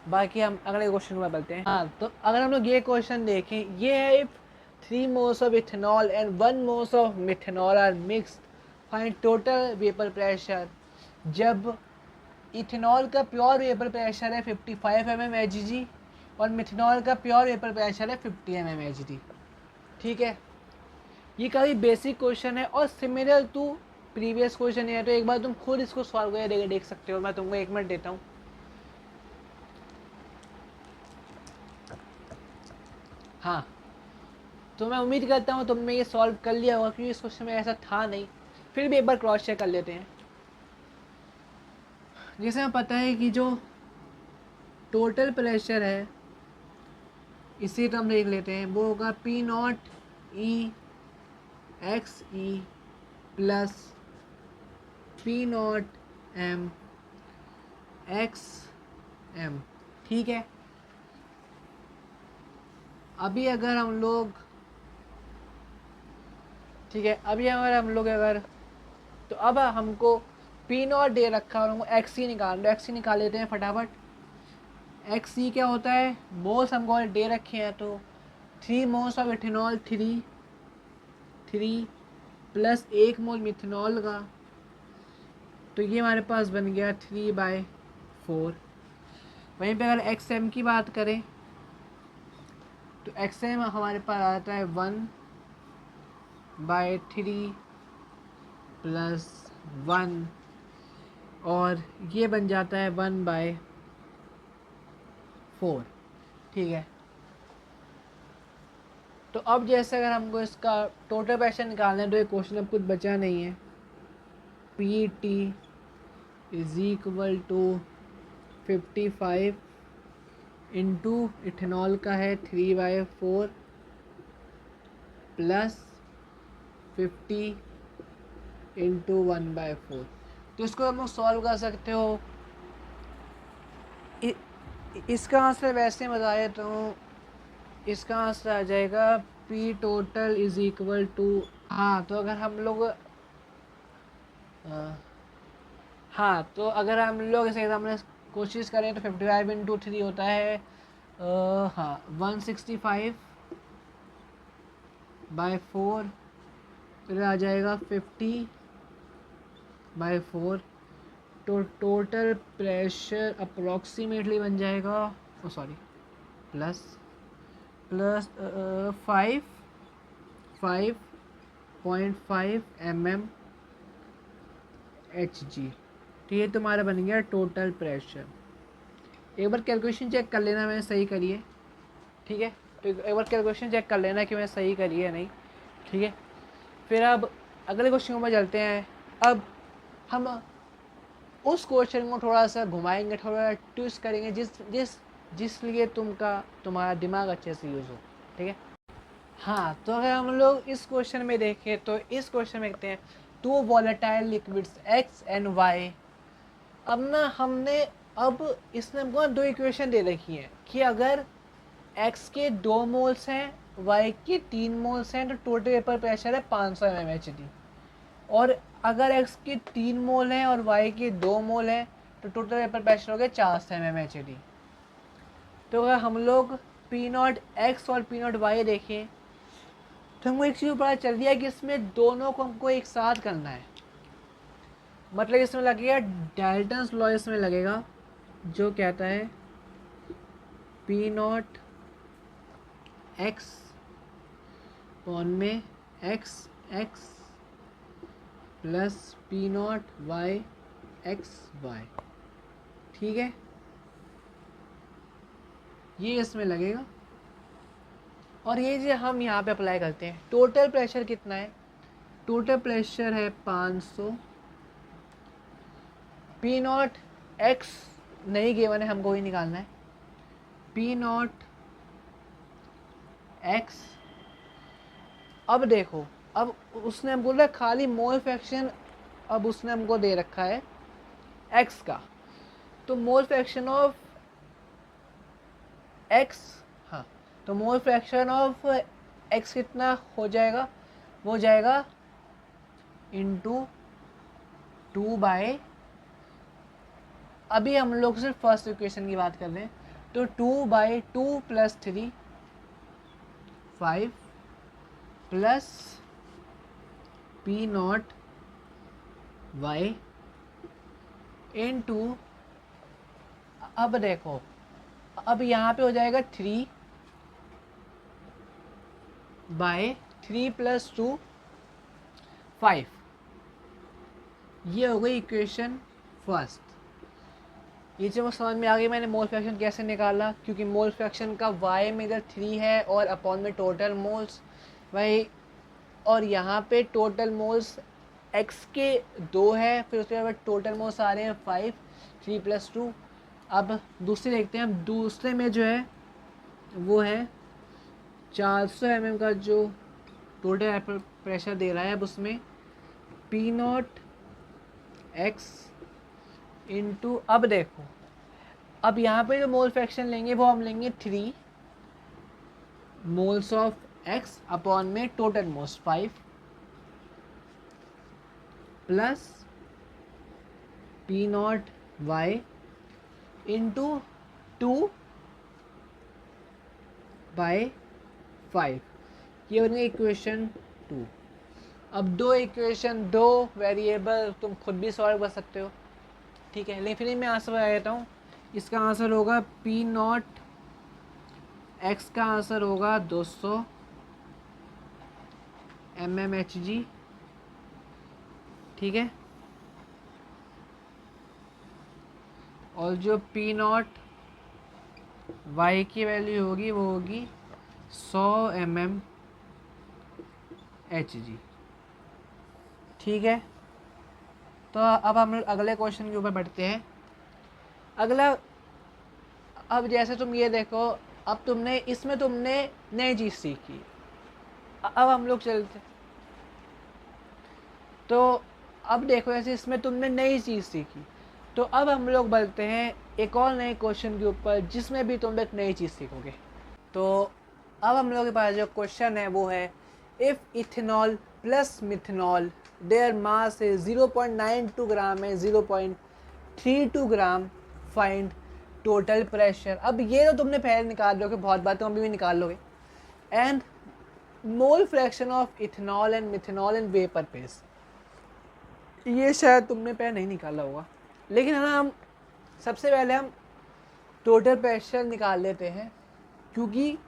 Speaker 1: बाकी हम अगले क्वेश्चन में बढ़ते हैं। हाँ, तो अगर हम लोग ये क्वेश्चन देखें, ये है if 3 moles of ethanol and 1 moles of methanol are mixed, find total vapour pressure. जब इथेनॉल का प्योर वेपर प्रेशर है 55 mmHg और मिथेनॉल का प्योर वेपर प्रेशर है 50 mmHg। ठीक है, ये काफ़ी बेसिक क्वेश्चन है और सिमिलर टू प्रीवियस क्वेश्चन है, तो एक बार तुम खुद इसको सॉल्व करके देख सकते हो। मैं तुमको 1 मिनट देता हूँ। हाँ, तो मैं उम्मीद करता हूँ तुमने ये सॉल्व कर लिया होगा, क्योंकि इस क्वेश्चन में ऐसा था नहीं, फिर भी एक बार क्रॉस चेक कर लेते हैं। जैसे हमें पता है कि जो टोटल प्रेशर है इसी टर्म देख लेते हैं, वो होगा P0 E XE plus P0 M XM। ठीक है, अभी अगर हम लोग अगर तो अब हमको P0 दे रखा और हमको XE निकाल लेते हैं फटाफट। XE क्या होता है, मोल्स हमको दे रखे हैं, तो 3 moles of ethanol 3 plus 1 mole methanol का, तो ये हमारे पास बन गया 3/4। वहीं पे अगर XM की बात करें तो XM हमारे पास आता है 1/3 प्लस 1 और ये बन जाता है 1/4। ठीक है, तो अब जैसे अगर हमको इसका टोटल प्रेशर निकालना है तो ये क्वेश्चन अब कुछ बचा नहीं है। PT = 55 इंटू इथेनॉल का है 3/4 प्लस 50 इंटू 1/4। तो इसको हम लोग सॉल्व कर सकते हो। इसका आंसर वैसे बता देता हूँ, इसका आंसर आ जाएगा P total = हाँ, तो अगर हम लोग इस एग्जाम में कोशिश करें तो 55 इंटू 3 होता है 165/4, फिर आ जाएगा 50/4। तो टोटल प्रेशर अप्रोक्सीमेटली बन जाएगा प्लस 5.5 mmHg। तो ये तुम्हारा बन गया टोटल प्रेशर। एक बार कैलकुलेशन चेक कर लेना मैंने सही करी है। ठीक है, तो एक बार कैलकुलेशन चेक कर लेना कि मैं सही करी है नहीं। ठीक है, फिर अब अगले क्वेश्चन पर चलते हैं। अब हम उस क्वेश्चन को थोड़ा सा घुमाएंगे, थोड़ा ट्विस्ट करेंगे, जिस लिए तुम्हारा दिमाग अच्छे से यूज़ हो, ठीक है। हाँ, तो अगर हम लोग इस क्वेश्चन में देखें तो इस क्वेश्चन में देखते हैं two volatile liquids X and Y. अब ना हमने अब इसने हमको 2 इक्वेशन दे रखी है कि अगर x के 2 मोल्स हैं, y के 3 मोल्स हैं, तो टोटल वेपर प्रेशर है 500 mmHg। और अगर x के 3 मोल हैं और y के 2 मोल हैं तो टोटल वेपर प्रेशर हो गया 400 mmHg। तो अगर हम लोग P0 x और P0 y देखें तो हमको एक चीज़ पता चल रही है कि इसमें दोनों को हमको एक साथ करना है। मतलब इसमें लगेगा डाल्टन्स लॉ, इसमें लगेगा जो कहता है P0 x पॉन में x x plus P0 y x y, ठीक है। ये इसमें लगेगा और ये जो हम यहाँ पे अप्लाई करते हैं, टोटल प्रेशर कितना है, टोटल प्रेशर है 500। P0 x नहीं गिवन है, हमको ही निकालना है। P0 x, अब देखो, अब उसने हमको बोला खाली मोल फ्रैक्शन, अब उसने हमको दे रखा है x का, तो मोल फ्रैक्शन ऑफ x, हाँ, तो मोल फ्रैक्शन ऑफ x कितना हो जाएगा, वो जाएगा इंटू 2 बाय, अभी हम लोग सिर्फ फर्स्ट इक्वेशन की बात कर रहे हैं, तो 2 by 2 plus 3 5 plus P0 y into, अब देखो, अब यहाँ पे हो जाएगा 3 बाय 3 प्लस 2 5, ये हो गई इक्वेशन फर्स्ट। ये जो समझ में आ गई मैंने मोल फ्रैक्शन कैसे निकाला, क्योंकि मोल फ्रैक्शन का y में इधर 3 है और अपॉन में टोटल मोल्स वही, और यहाँ पे टोटल मोल्स x के 2 है, फिर उसके बाद टोटल मोल्स आ रहे हैं 5, 3 प्लस 2। अब दूसरे देखते हैं हम, दूसरे में जो है वो है 400 mm का जो टोटल प्रेशर दे रहा है, अब उसमें P0 x इंटू, अब देखो, अब यहाँ पे जो मोल फ्रैक्शन लेंगे वो हम लेंगे 3 मोल्स ऑफ x अपॉन में total moles 5 plus P0 y into 2 by 5, ये बन गई इक्वेशन 2। अब 2 इक्वेशन 2 वेरिएबल तुम खुद भी सॉल्व कर सकते हो, ठीक है, लेकिन फिर मैं आंसर बता देता हूँ। इसका आंसर होगा P0 x का आंसर होगा 200 mmHg, ठीक है, और जो P0 y की वैल्यू होगी वो होगी 100 mmHg, ठीक है। तो अब हम अगले क्वेश्चन के ऊपर बढ़ते हैं। अगला, अब जैसे तुम ये देखो, अब तुमने इसमें तुमने नई चीज़ सीखी, अब हम लोग चलते, तो अब देखो ऐसे इसमें तुमने नई चीज़ सीखी, तो अब हम लोग बढ़ते हैं एक और नए क्वेश्चन के ऊपर जिसमें भी तुम एक नई चीज़ सीखोगे। तो अब हम लोग के पास जो क्वेश्चन है वो है, if ethanol plus methanol their mass है 0.92 ग्राम है 0.32 ग्राम, फाइंड टोटल प्रेशर। अब ये तो तुमने पहले निकाल लोगे, बहुत बार तुम अभी भी निकाल लोगे। And mole fraction of ethanol and methanol in vapour phase, ये शायद तुमने पहले नहीं निकाला होगा, लेकिन है ना, हम सबसे पहले हम टोटल प्रेशर निकाल लेते हैं, क्योंकि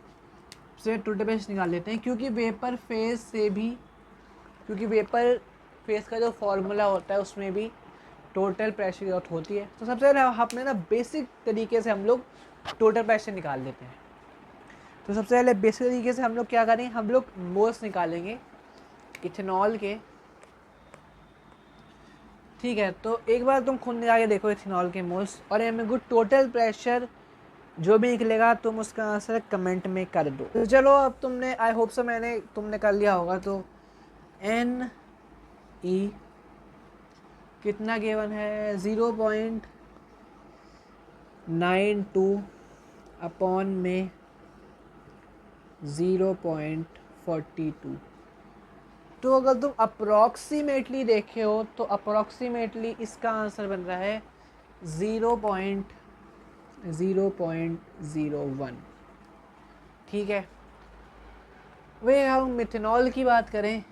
Speaker 1: वेपर फेज से भी, क्योंकि वेपर फेज का जो फॉर्मूला होता है उसमें भी टोटल प्रेशर की जरूरत होती है। तो सबसे पहले अपने ना बेसिक तरीके से हम लोग टोटल प्रेशर निकाल लेते हैं। तो सबसे पहले बेसिक तरीके से हम लोग क्या करेंगे, हम लोग मोल्स निकालेंगे इथेनॉल के, ठीक है। तो एक बार तुम खुद जाके देखो इथेनॉल के मोल्स, और एम गुड टोटल प्रेशर जो भी निकलेगा तुम उसका आंसर कमेंट में कर दो। तो चलो अब तुमने, आई होप सो तुमने कर लिया होगा। तो एन ई कितना गिवन है, 0.92 अपॉन में 0.42। तो अगर तुम अप्रॉक्सीमेटली देखे हो तो अप्रॉक्सीमेटली इसका आंसर बन रहा है 0.01। ठीक है। वे हम मिथेनॉल की बात करें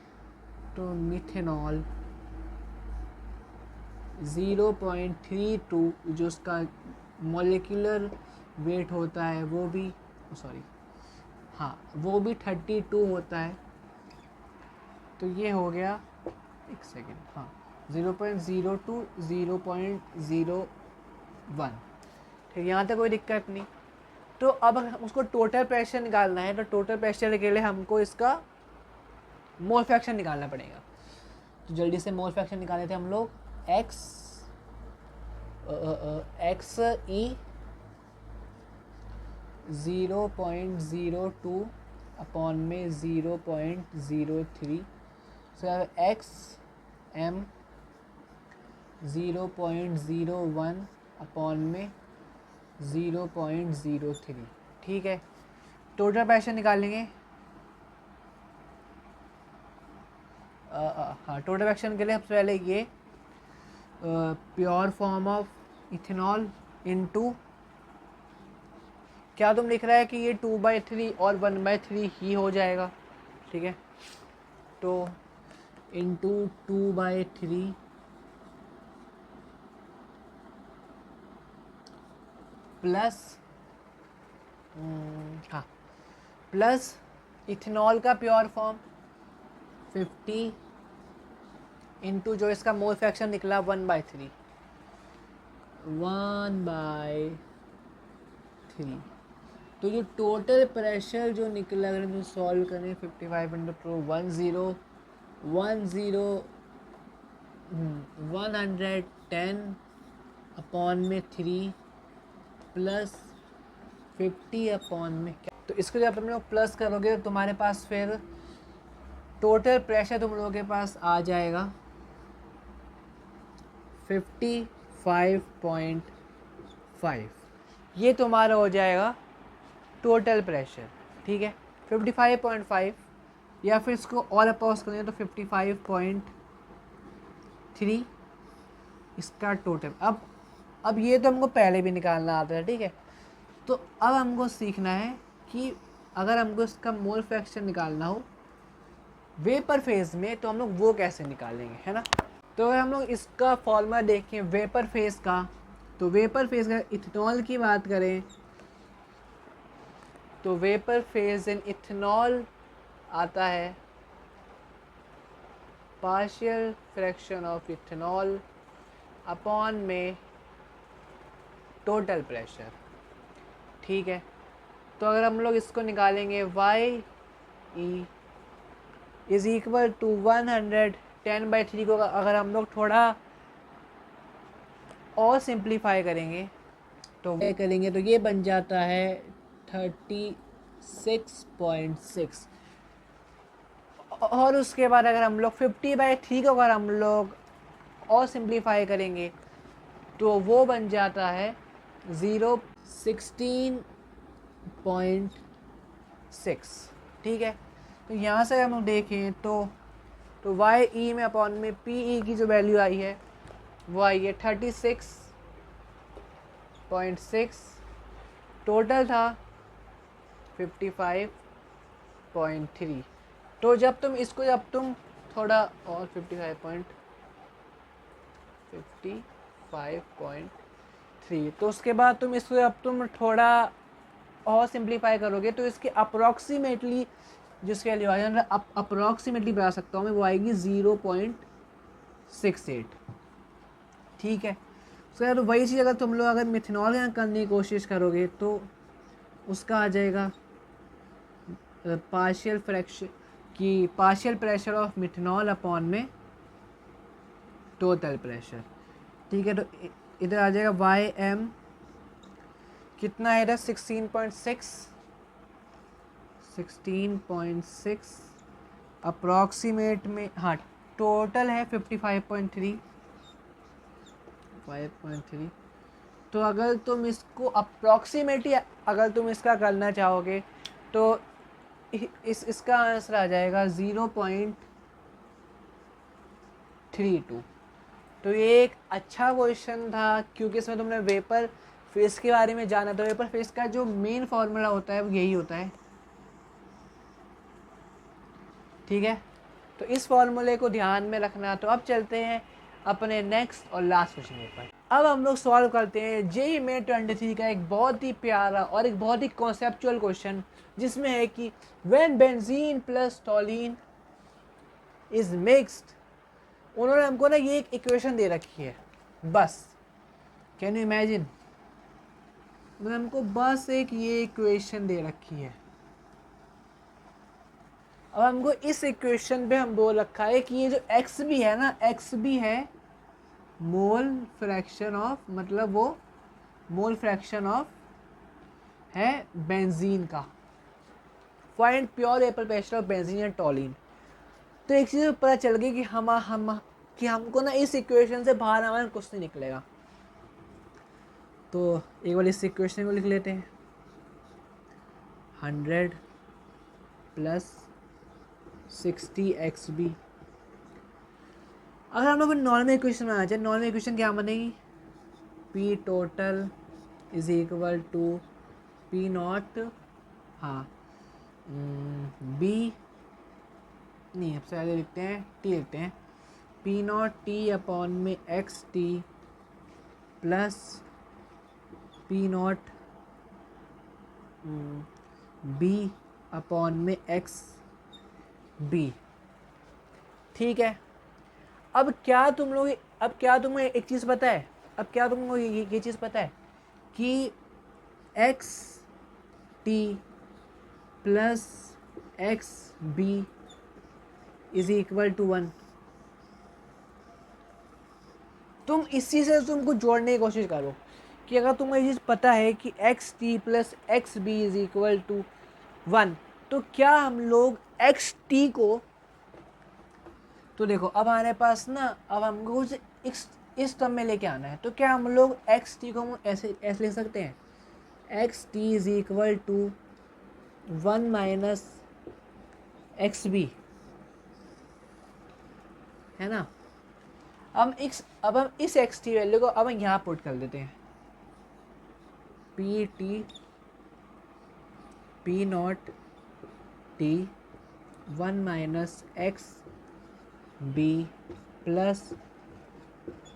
Speaker 1: तो मिथेनॉल 0.32 जो उसका मॉलिक्यूलर वेट होता है वो भी, सॉरी हाँ, वो भी 32 होता है। तो ये हो गया, एक सेकेंड, हाँ 0.02 0.01। ठीक, यहाँ तक कोई दिक्कत नहीं। तो अब उसको टोटल प्रेशर निकालना है, तो टोटल प्रेशर के लिए हमको इसका मोल फ्रैक्शन निकालना पड़ेगा। तो जल्दी से मोल फ्रैक्शन निकाले थे हम लोग, एक्स ई 0.02 अपॉन में 0.03, सो एक्स एम 0.01 अपॉन में 0.03। ठीक है। टोटल प्रेशर निकालेंगे। हाँ, टोटल प्रेशर के लिए सबसे पहले ये pure form of ethanol into, क्या तुम लिख रहा है कि ये 2/3 और 1/3 ही हो जाएगा। ठीक है। तो इनटू 2/3 प्लस, हाँ, प्लस इथेनॉल का प्योर फॉर्म 50 इंटू जो इसका मोल फ्रैक्शन निकला 1/3, 1/3। तो जो टोटल प्रेशर जो निकला, अगर हम सॉल्व करें 55 इंटू 2 110 अपॉन में 3 प्लस 50 अपॉन में क्या, तो इसको जब तुम लोग प्लस करोगे तो तुम्हारे पास फिर टोटल प्रेशर तुम लोगों के पास आ जाएगा 55.5। ये तुम्हारा हो जाएगा टोटल प्रेशर। ठीक है, 55.5, या फिर इसको और अपोज करें तो 55.3 इसका टोटल। अब ये तो हमको पहले भी निकालना आता है। ठीक है। तो अब हमको सीखना है कि अगर हमको इसका मोल फ्रैक्शन निकालना हो वेपर फेज में तो हम लोग वो कैसे निकालेंगे, है ना। तो अगर हम लोग इसका फॉर्मूला देखें वेपर फेज का, तो वेपर फेज का इथेनॉल की बात करें तो वेपर फेज इन इथेनॉल आता है partial fraction of ethanol upon में टोटल प्रेशर। ठीक है। तो अगर हम लोग इसको निकालेंगे y e is equal to 110/3 को अगर हम लोग थोड़ा और सिंप्लीफाई करेंगे तो ये बन जाता है 36.6। और उसके बाद अगर हम लोग 50/3 को अगर हम लोग और सिंप्लीफाई करेंगे तो वो बन जाता है 16.6। ठीक है। तो यहाँ से हम देखें तो वाई ई में अपॉन में पी ई की जो वैल्यू आई है वो आई है 36.6, टोटल था 55.3। तो जब तुम थोड़ा और 55.3, तो उसके बाद तुम इसको जब तुम थोड़ा और सिंप्लीफाई करोगे तो इसके अप्रॉक्सीमेटली जिसकी वैल्यू आ जाए, अप्रॉक्सीमेटली बता सकता हूँ मैं, वो आएगी 0.68। ठीक है। तो यार वही चीज़ अगर तुम लोग अगर मिथेनॉल यहाँ करने की कोशिश करोगे तो उसका आ जाएगा पार्शियल फ्रैक्शन, कि partial pressure of methanol upon में टोटल प्रेशर। ठीक है, तो इधर आ जाएगा वाई एम कितना है इधर 16.6 अप्रॉक्सीमेट में, हाँ टोटल है 55.3। तो अगर तुम इसको अप्रॉक्सीमेटली अगर तुम इसका करना चाहोगे तो इसका आंसर आ जाएगा 0.32। तो ये एक अच्छा क्वेश्चन था क्योंकि इसमें तुमने वेपर फेस के बारे में जाना। तो वेपर फेस का जो मेन फॉर्मूला होता है वो यही होता है। ठीक है, तो इस फॉर्मूले को ध्यान में रखना। तो अब चलते हैं अपने नेक्स्ट और लास्ट क्वेश्चन के ऊपर। अब हम लोग सॉल्व करते हैं जेईई मेन 23 का एक बहुत ही प्यारा और एक बहुत ही कॉन्सेप्चुअल क्वेश्चन, जिसमें है कि when benzene plus टॉलिन is mixed. उन्होंने हमको ना ये एक इक्वेशन दे रखी है बस, कैन यू इमेजिन, उन्होंने हमको बस एक ये इक्वेशन दे रखी है। अब हमको इस इक्वेशन पे हम बोल रखा है कि ये जो एक्स भी है ना, एक्स भी है मोल फ्रैक्शन ऑफ, मतलब वो मोल फ्रैक्शन ऑफ है बेंजीन का। Find pure vapour pressure of benzene and टॉलिन। तो एक चीज़ पता चल गई कि कि हमको ना इस इक्वेशन से बाहर हमारा कुछ नहीं निकलेगा। तो एक बार इस इक्वेशन को लिख लेते हैं, 100 प्लस 60xb। अगर हम लोग नॉर्मल इक्वेशन में आ जाए, नॉर्मल इक्वेशन क्या बनेगी, P total is equal to P not, हाँ बी नहीं, सबसे पहले लिखते हैं टी, लिखते हैं पी नॉट टी अपॉन में X T plus P not B upon में एक्स बी। ठीक है, अब क्या तुमको एक चीज़ पता है, अब क्या तुमको ये चीज़ पता है कि X T plus X B is equal to 1। तुम इसी से तुमको जोड़ने की कोशिश करो कि अगर तुम्हें ये चीज़ पता है कि X T plus X B is equal to 1, तो क्या हम लोग एक्स टी को, तो देखो अब हमारे पास ना, अब हमको कुछ इस टर्म में लेके आना है। तो क्या हम लोग एक्स टी को हम ऐसे लिख सकते हैं, X T is equal to 1 minus X B, है ना। अब हम इस एक्स टी वैल्यू को अब हम यहाँ पुट कर देते हैं, P T P not T 1 minus X B plus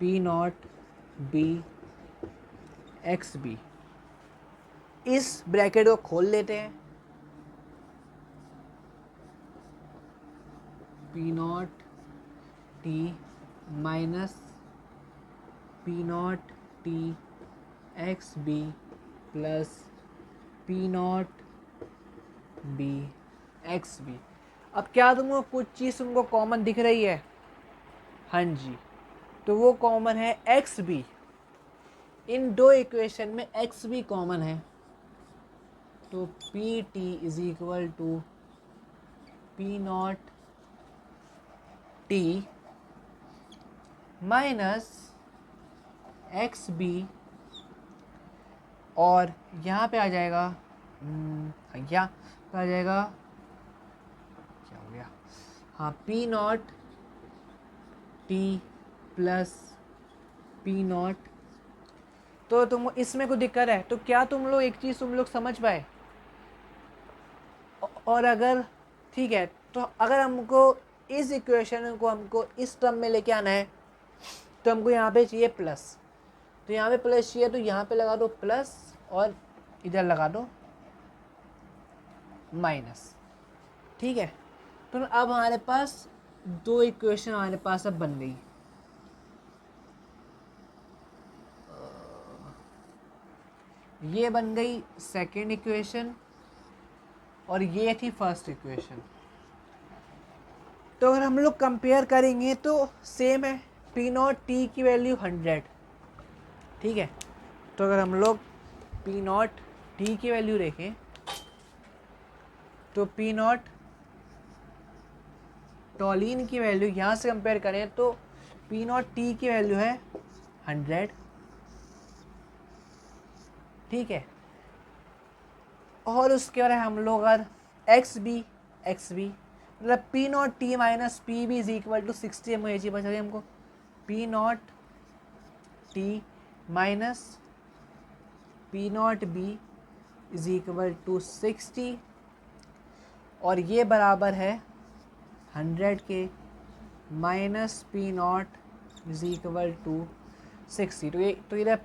Speaker 1: P not B X B. इस ब्रैकेट को खोल लेते हैं, P not T minus P not T X B plus P not B X B. अब क्या तुमको कुछ चीज़ तुमको कॉमन दिख रही है, हाँ जी, तो वो कॉमन है एक्स बी। इन दो इक्वेशन में एक्स बी कॉमन है, तो P T is equal to P not T minus X B, और यहाँ पे आ जाएगा यहाँ पे आ जाएगा, क्या हो गया, हाँ P not T plus P not. तो तुम इसमें कोई दिक्कत है तो क्या तुम लोग एक चीज़ तुम लोग समझ पाए, और अगर ठीक है तो अगर हमको इस इक्वेशन को हमको इस टर्म में लेके आना है तो हमको यहाँ पे चाहिए प्लस, तो यहाँ पे प्लस चाहिए तो यहाँ पे लगा दो प्लस और इधर लगा दो माइनस। ठीक है, तो अब हमारे पास दो इक्वेशन हमारे पास अब बन गई। ये बन गई सेकेंड इक्वेशन और ये थी फर्स्ट इक्वेशन। तो अगर हम लोग कंपेयर करेंगे तो सेम है, पी नॉट टी की वैल्यू 100, ठीक है। तो अगर हम लोग पी नॉट टी की वैल्यू देखें तो पी नॉट टॉलिन की वैल्यू यहाँ से कंपेयर करें तो पी नॉट टी की वैल्यू है 100, ठीक है। और उसके बाद हम लोग अगर एक्स बी मतलब P not T minus P B is equal to 60, हम ये चीज़ बचा रही है हमको, P not T minus P not B is equal to 60, और ये बराबर है 100 के minus P not is equal to 60। तो इधर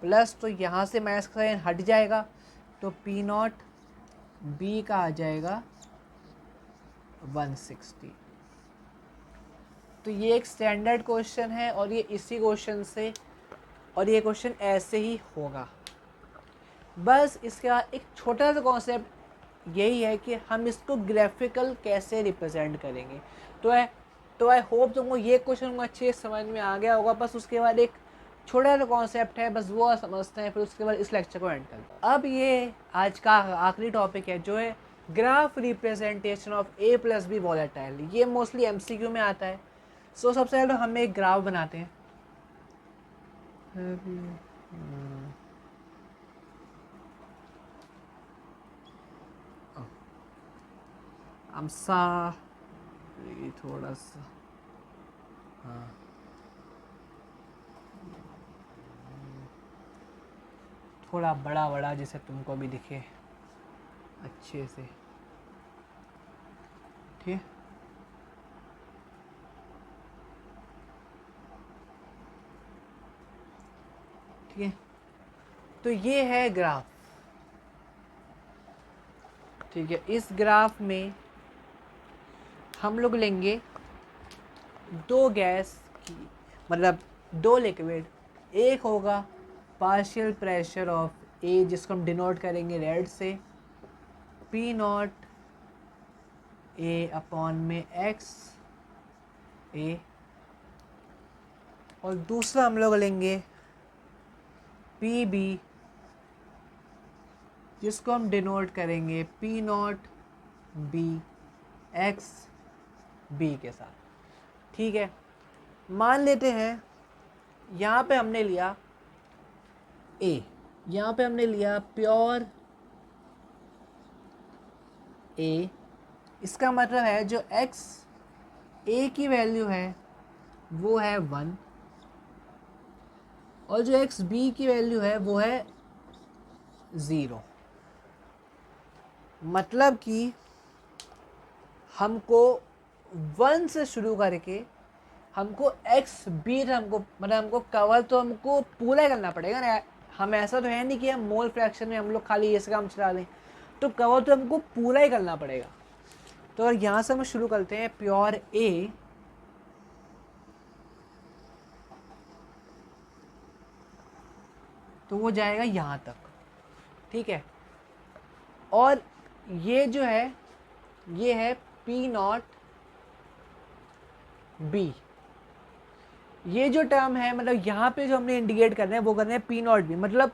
Speaker 1: प्लस, तो यहाँ से माइनस का साइन हट जाएगा, तो पी नॉट बी का आ जाएगा 160। तो ये एक स्टैंडर्ड क्वेश्चन है, और ये इसी क्वेश्चन से, और ये क्वेश्चन ऐसे ही होगा। बस इसके बाद एक छोटा सा कॉन्सेप्ट यही है कि हम इसको ग्राफिकल कैसे रिप्रेजेंट करेंगे। तो आई होप तुमको ये क्वेश्चन अच्छे समझ में आ गया होगा। बस उसके बाद एक छोटा सा कॉन्सेप्ट है, बस वो समझते हैं, फिर उसके बाद इस लेक्चर को एंड करते हैं। अब ये आज का आखिरी टॉपिक है, जो है graph representation of A plus B volatile. ये मोस्टली एमसीक्यू में आता है। सो सबसे पहले हम एक ग्राफ बनाते हैं। थोड़ा सा, हाँ, थोड़ा बड़ा बड़ा जैसे तुमको भी दिखे अच्छे से, ठीक है। तो ये है ग्राफ, ठीक है। इस ग्राफ में हम लोग लेंगे दो गैस की, मतलब दो लिक्विड, एक होगा पार्शियल प्रेशर ऑफ ए, जिसको हम डिनोट करेंगे रेड से, पी नॉट ए अपॉन में एक्स ए, और दूसरा हम लोग लेंगे पी बी, जिसको हम डिनोट करेंगे P not B X B के साथ, ठीक है। मान लेते हैं यहाँ पे हमने लिया ए, यहाँ पे हमने लिया प्योर ए, इसका मतलब है जो एक्स ए की वैल्यू है वो है 1, और जो एक्स बी की वैल्यू है वो है 0। मतलब कि हमको 1 से शुरू करके हमको एक्स बी, हमको कवर तो हमको पूरा ही करना पड़ेगा ना। हम ऐसा तो है नहीं कि हम मोल फ्रैक्शन में हम लोग खाली ये से काम चला लें, तो कवर तो हमको पूरा ही करना पड़ेगा। तो अगर यहाँ से हम शुरू करते हैं प्योर ए, तो वो जाएगा यहाँ तक, ठीक है। और ये जो है ये है पी नॉट बी, ये जो टर्म है, मतलब यहाँ पे जो हमने इंडिकेट करना है वो करना है पी नॉट बी, मतलब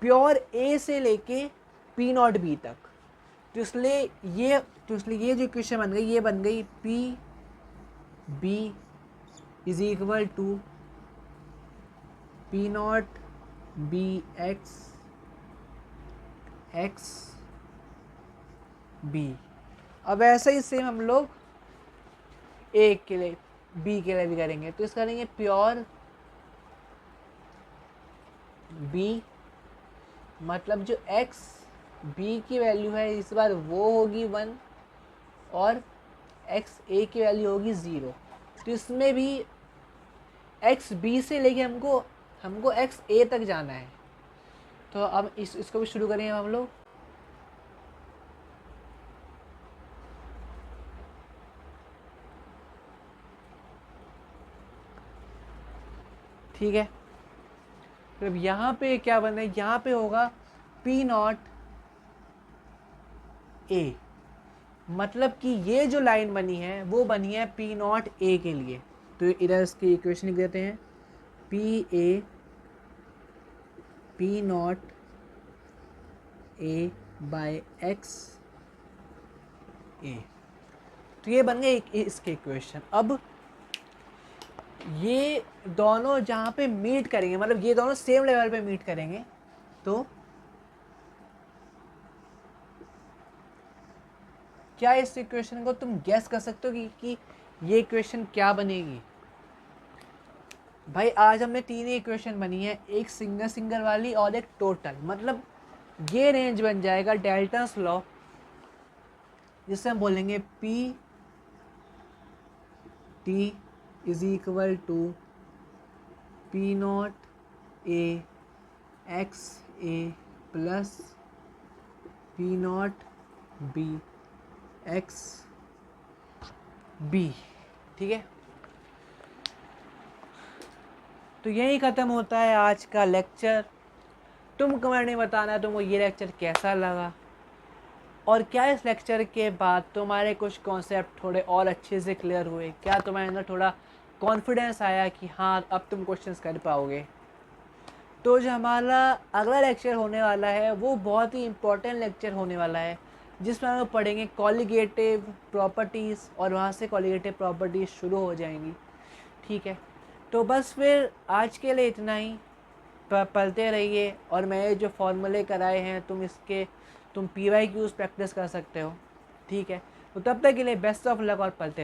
Speaker 1: प्योर ए से लेके पी नॉट बी तक। तो इसलिए ये जो इक्वेशन बन गई, ये बन गई P B is equal to P not B X X B. अब ऐसा ही सेम हम लोग ए के लिए, बी के लिए भी करेंगे। तो इसका करेंगे प्योर बी, मतलब जो एक्स बी की वैल्यू है इस बार वो होगी 1, और एक्स ए की वैल्यू होगी 0। तो इसमें भी एक्स बी से लेके हमको एक्स ए तक जाना है। तो अब इसको भी शुरू करेंगे हम लोग। ठीक है, तो अब यहाँ पे क्या बना है, यहाँ पे होगा पी नॉट ए, मतलब कि ये जो लाइन बनी है वो बनी है पी नॉट ए के लिए। तो इधर इसकी इक्वेशन लिख देते हैं, P not A by X A. तो ये बन गए इसके इक्वेशन। अब ये दोनों जहाँ पे मीट करेंगे, मतलब ये दोनों सेम लेवल पे मीट करेंगे, तो क्या इस इक्वेशन को तुम गैस कर सकते हो कि ये इक्वेशन क्या बनेगी? भाई आज हमने तीन ही इक्वेशन बनी है, एक सिंगल वाली और एक टोटल। मतलब ये रेंज बन जाएगा डेल्टास लॉ, जिससे हम बोलेंगे P T is equal to P not A X A plus P not B X B. ठीक है, तो यही ख़त्म होता है आज का लेक्चर। तुम कमेंट में बताना तुमको ये लेक्चर कैसा लगा, और क्या इस लेक्चर के बाद तुम्हारे कुछ कॉन्सेप्ट थोड़े और अच्छे से क्लियर हुए, क्या तुम्हारे अंदर थोड़ा कॉन्फिडेंस आया कि हाँ अब तुम क्वेश्चंस कर पाओगे। तो जो हमारा अगला लेक्चर होने वाला है वो बहुत ही इम्पोर्टेंट लेक्चर होने वाला है, जिसमें हम पढ़ेंगे कॉलिगेटिव प्रॉपर्टीज़, और वहाँ से कॉलिगेटिव प्रॉपर्टीज़ शुरू हो जाएंगी। ठीक है, तो बस फिर आज के लिए इतना ही। पढ़ते रहिए, और मैं जो फॉर्मूले कराए हैं तुम PYQs प्रैक्टिस कर सकते हो। ठीक है, तो तब तक के लिए बेस्ट ऑफ लक और पढ़ते